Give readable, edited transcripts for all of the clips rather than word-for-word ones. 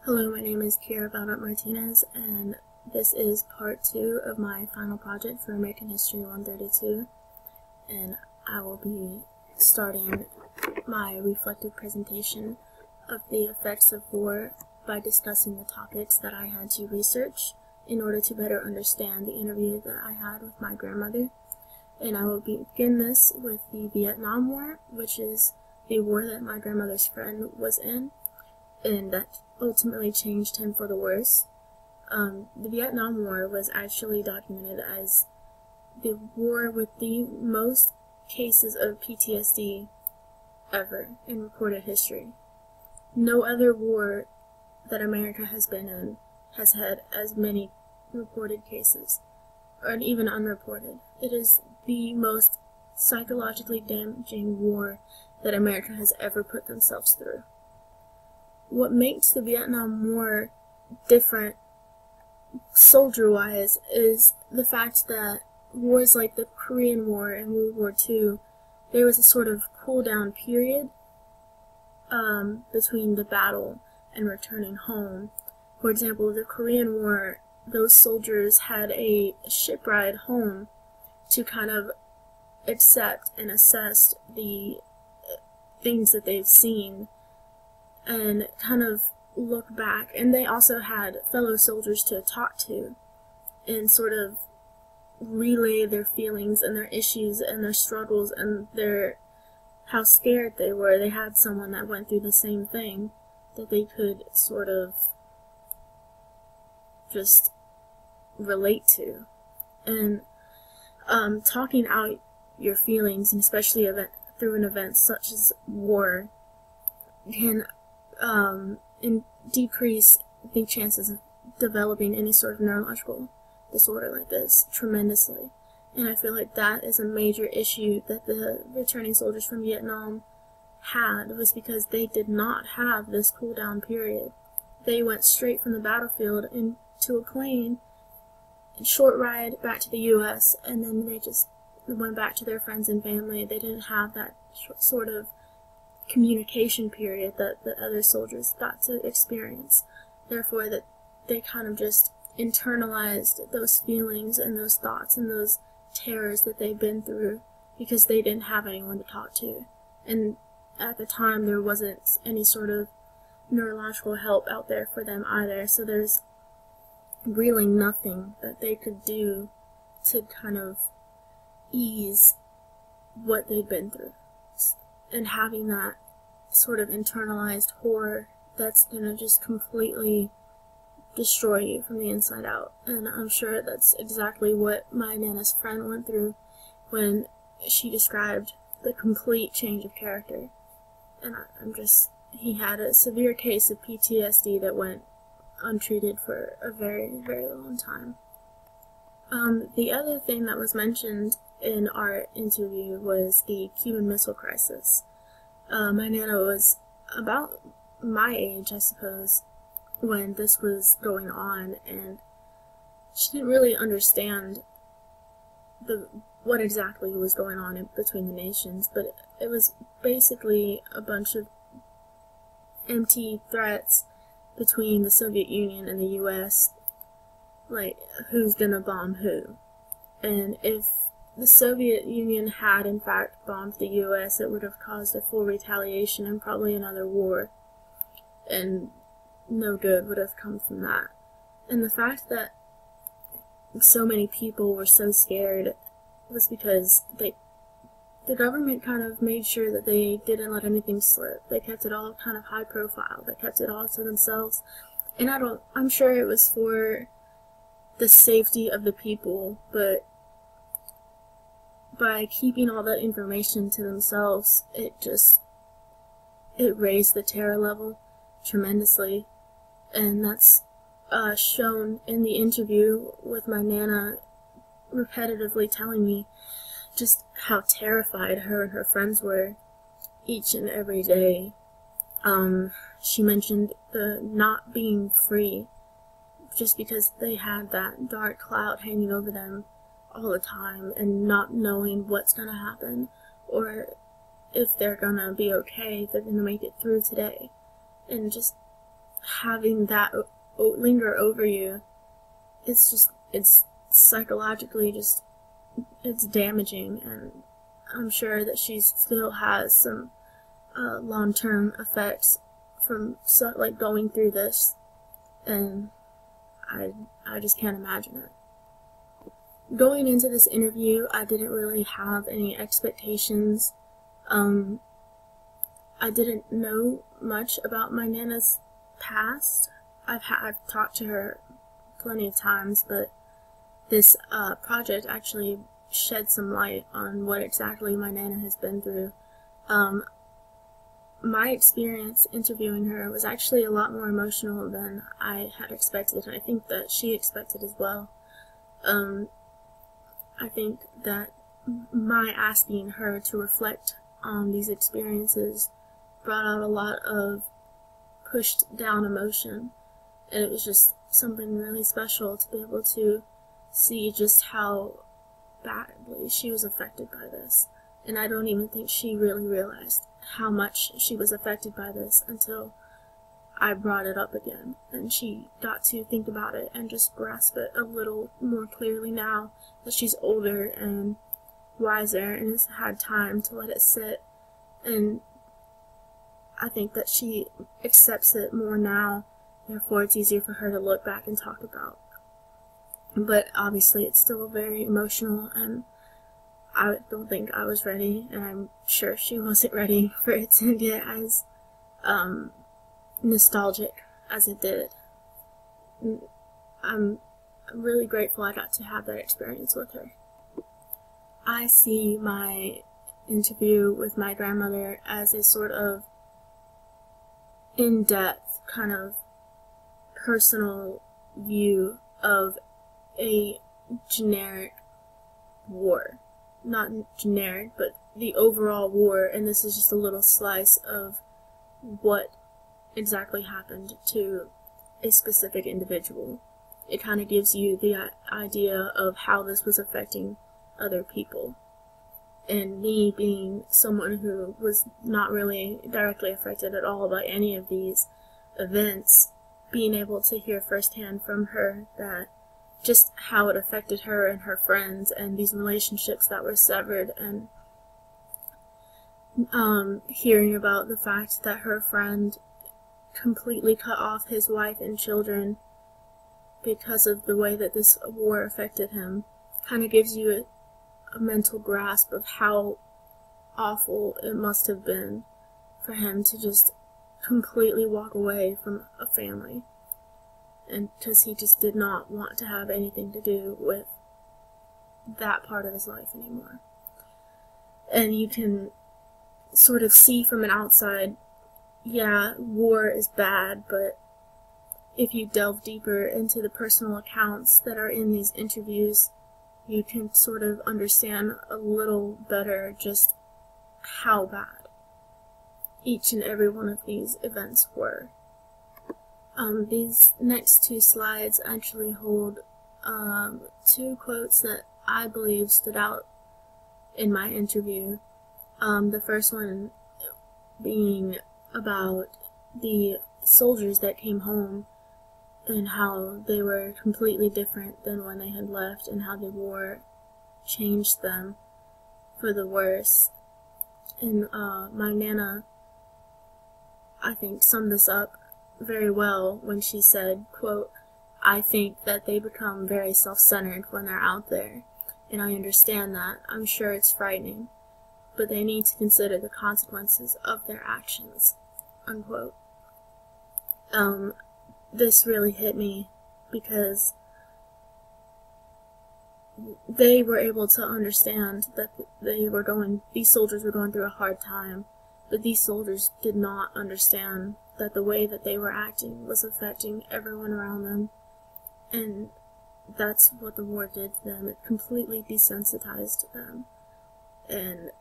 Hello, my name is Kira Valdat Martinez, and this is part 2 of my final project for American History 132, and I will be starting my reflective presentation of the effects of war by discussing the topics that I had to research in order to better understand the interview that I had with my grandmother. And I will begin this with the Vietnam War, which is the war that my grandmother's friend was in, and that ultimately changed him for the worse. The Vietnam War was actually documented as the war with the most cases of PTSD ever in recorded history. No other war that America has been in has had as many reported cases, or even unreported. It is the most psychologically damaging war that America has ever put themselves through. What makes the Vietnam War different soldier-wise is the fact that wars like the Korean War and World War II, there was a sort of cool-down period between the battle and returning home. For example, the Korean War, those soldiers had a ship ride home to kind of accept and assess the things that they've seen and kind of look back. And they also had fellow soldiers to talk to and sort of relay their feelings and their issues and their struggles and how scared they were. They had someone that went through the same thing that they could sort of just relate to. And talking out your feelings, and especially through an event such as war, can decrease the chances of developing any sort of neurological disorder like this tremendously. And I feel like that is a major issue that the returning soldiers from Vietnam had, was because they did not have this cool down period. They went straight from the battlefield into a plane, short ride back to the US, and then they just went back to their friends and family. They didn't have that sort of communication period that the other soldiers got to experience. Therefore, that they kind of just internalized those feelings and those thoughts and those terrors that they've been through because they didn't have anyone to talk to. And at the time, there wasn't any sort of neurological help out there for them either, so there's really nothing that they could do to kind of ease what they've been through. And having that sort of internalized horror that's gonna just completely destroy you from the inside out. And I'm sure that's exactly what my Nana's friend went through when she described the complete change of character. And he had a severe case of PTSD that went untreated for a very, very long time. The other thing that was mentioned in our interview was the Cuban Missile Crisis. My Nana was about my age, I suppose, when this was going on, and she didn't really understand what exactly was going on between the nations, but it was basically a bunch of empty threats between the Soviet Union and the US, like who's gonna bomb who. And if the Soviet Union had in fact bombed the US, it would have caused a full retaliation and probably another war, and no good would have come from that. And the fact that so many people were so scared was because the government kind of made sure that they didn't let anything slip. They kept it all kind of high profile. They kept it all to themselves. And I'm sure it was for the safety of the people, but by keeping all that information to themselves, it raised the terror level tremendously. And that's shown in the interview with my Nana repetitively telling me just how terrified her and her friends were each and every day. She mentioned the not being free just because they had that dark cloud hanging over them all the time and not knowing what's going to happen or if they're going to be okay, if they're going to make it through today. And just having that linger over you, it's psychologically just, it's damaging, and I'm sure that she still has some long-term effects from like going through this, and I just can't imagine it. Going into this interview, I didn't really have any expectations. I didn't know much about my Nana's past. I've talked to her plenty of times, but this project actually shed some light on what exactly my Nana has been through. My experience interviewing her was actually a lot more emotional than I had expected, and I think that she expected as well. I think that my asking her to reflect on these experiences brought out a lot of pushed down emotion, and it was just something really special to be able to see just how badly she was affected by this. And I don't even think she really realized how much she was affected by this until I brought it up again, and she got to think about it and just grasp it a little more clearly now that she's older and wiser and has had time to let it sit. And I think that she accepts it more now, therefore it's easier for her to look back and talk about. But obviously it's still very emotional, and I don't think I was ready, and I'm sure she wasn't ready for it to get as nostalgic as it did. I'm really grateful I got to have that experience with her. I see my interview with my grandmother as a sort of in-depth kind of personal view of a generic war. Not generic, but the overall war, and this is just a little slice of what exactly happened to a specific individual. It kind of gives you the idea of how this was affecting other people. And me being someone who was not really directly affected at all by any of these events, being able to hear firsthand from her that just how it affected her and her friends and these relationships that were severed, and hearing about the fact that her friend completely cut off his wife and children because of the way that this war affected him, kind of gives you a mental grasp of how awful it must have been for him to just completely walk away from a family, and because he just did not want to have anything to do with that part of his life anymore. And you can sort of see from an outside, yeah, war is bad, but if you delve deeper into the personal accounts that are in these interviews, you can sort of understand a little better just how bad each and every one of these events were. These next two slides actually hold two quotes that I believe stood out in my interview. The first one being about the soldiers that came home and how they were completely different than when they had left, and how the war changed them for the worse. And my Nana, I think, summed this up very well when she said, quote, "I think that they become very self-centered when they're out there, and I understand that. I'm sure it's frightening, but they need to consider the consequences of their actions," unquote. This really hit me because they were able to understand that these soldiers were going through a hard time, but these soldiers did not understand that the way that they were acting was affecting everyone around them, and that's what the war did to them. It completely desensitized them, and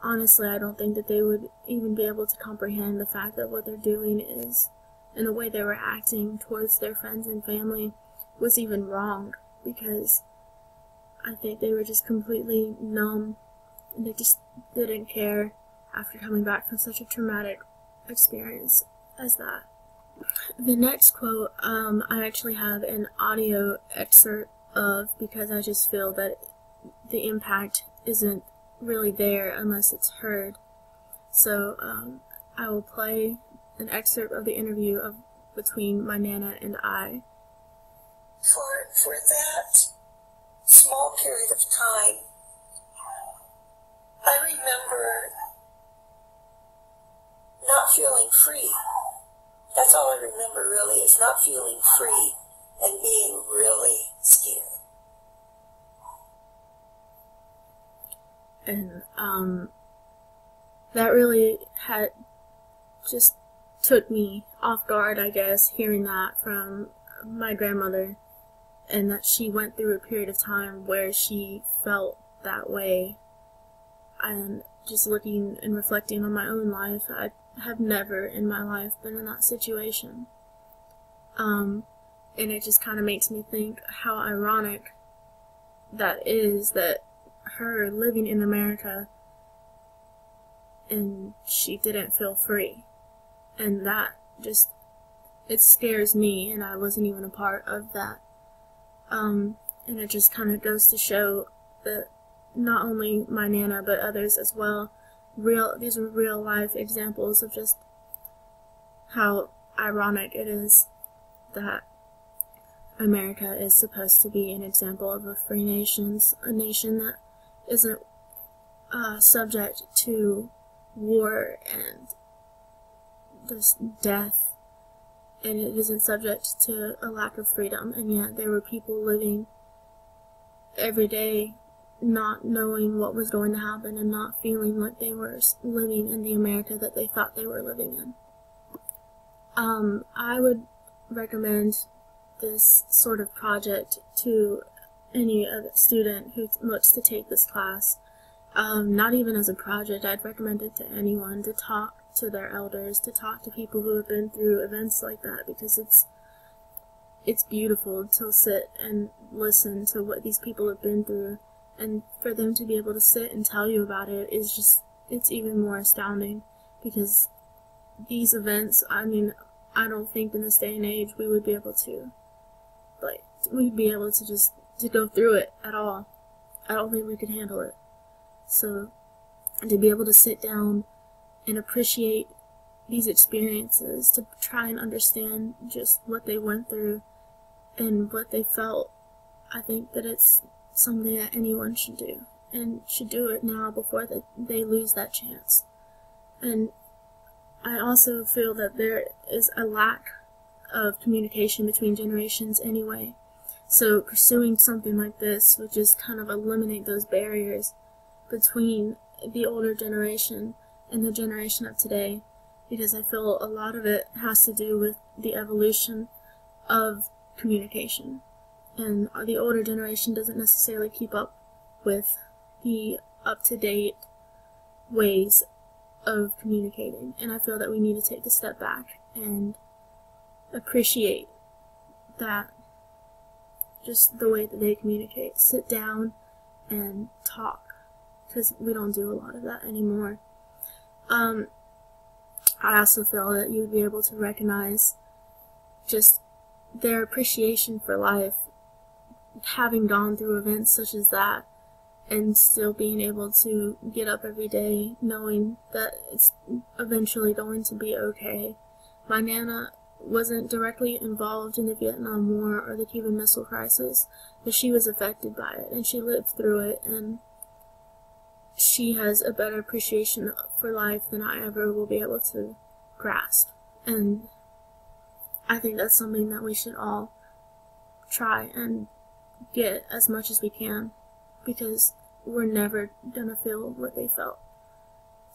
honestly, I don't think that they would even be able to comprehend the fact that what they're doing is, and the way they were acting towards their friends and family, was even wrong, because I think they were just completely numb, and they just didn't care after coming back from such a traumatic experience as that. The next quote, I actually have an audio excerpt of, because I just feel that the impact isn't really there unless it's heard. So I will play an excerpt of the interview between my Nana and I. For that small period of time, I remember not feeling free. That's all I remember, really, is not feeling free and being really scared. And that really just took me off guard, I guess, hearing that from my grandmother, and that she went through a period of time where she felt that way. And just looking and reflecting on my own life, I have never in my life been in that situation. And it just kind of makes me think how ironic that is, that her living in America and she didn't feel free. And that just, it scares me, and I wasn't even a part of that. And it just kind of goes to show that not only my Nana, but others as well, these are real life examples of just how ironic it is that America is supposed to be an example of a free nation, a nation that isn't subject to war and just death, and it isn't subject to a lack of freedom. And yet there were people living every day not knowing what was going to happen and not feeling like they were living in the America that they thought they were living in. I would recommend this sort of project to any other student who looks to take this class. Not even as a project, I'd recommend it to anyone, to talk to their elders, to talk to people who have been through events like that, because it's beautiful to sit and listen to what these people have been through, and for them to be able to sit and tell you about it is just, it's even more astounding, because these events, I mean, I don't think in this day and age we would be able to, just to go through it at all. I don't think we could handle it. So, to be able to sit down and appreciate these experiences, to try and understand just what they went through and what they felt, I think that it's something that anyone should do, and should do it now before they lose that chance. And I also feel that there is a lack of communication between generations anyway, so pursuing something like this would just kind of eliminate those barriers between the older generation and the generation of today, because I feel a lot of it has to do with the evolution of communication, and the older generation doesn't necessarily keep up with the up-to-date ways of communicating, and I feel that we need to take a step back and appreciate that, just the way that they communicate. Sit down and talk, because we don't do a lot of that anymore. I also feel that you would be able to recognize just their appreciation for life, having gone through events such as that, and still being able to get up every day knowing that it's eventually going to be okay. My Nana wasn't directly involved in the Vietnam War or the Cuban Missile Crisis, but she was affected by it, and she lived through it, and she has a better appreciation for life than I ever will be able to grasp. And I think that's something that we should all try and get as much as we can, because we're never gonna feel what they felt.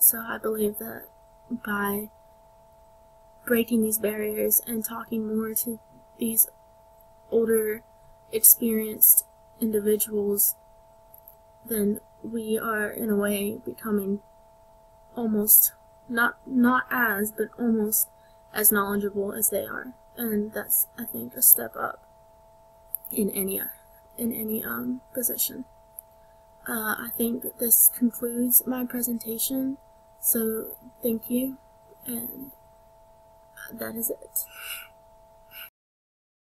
So I believe that by breaking these barriers and talking more to these older, experienced individuals, then we are in a way becoming almost not as, but almost as knowledgeable as they are. And that's, I think, a step up in any position. I think that this concludes my presentation, so thank you, and that is it.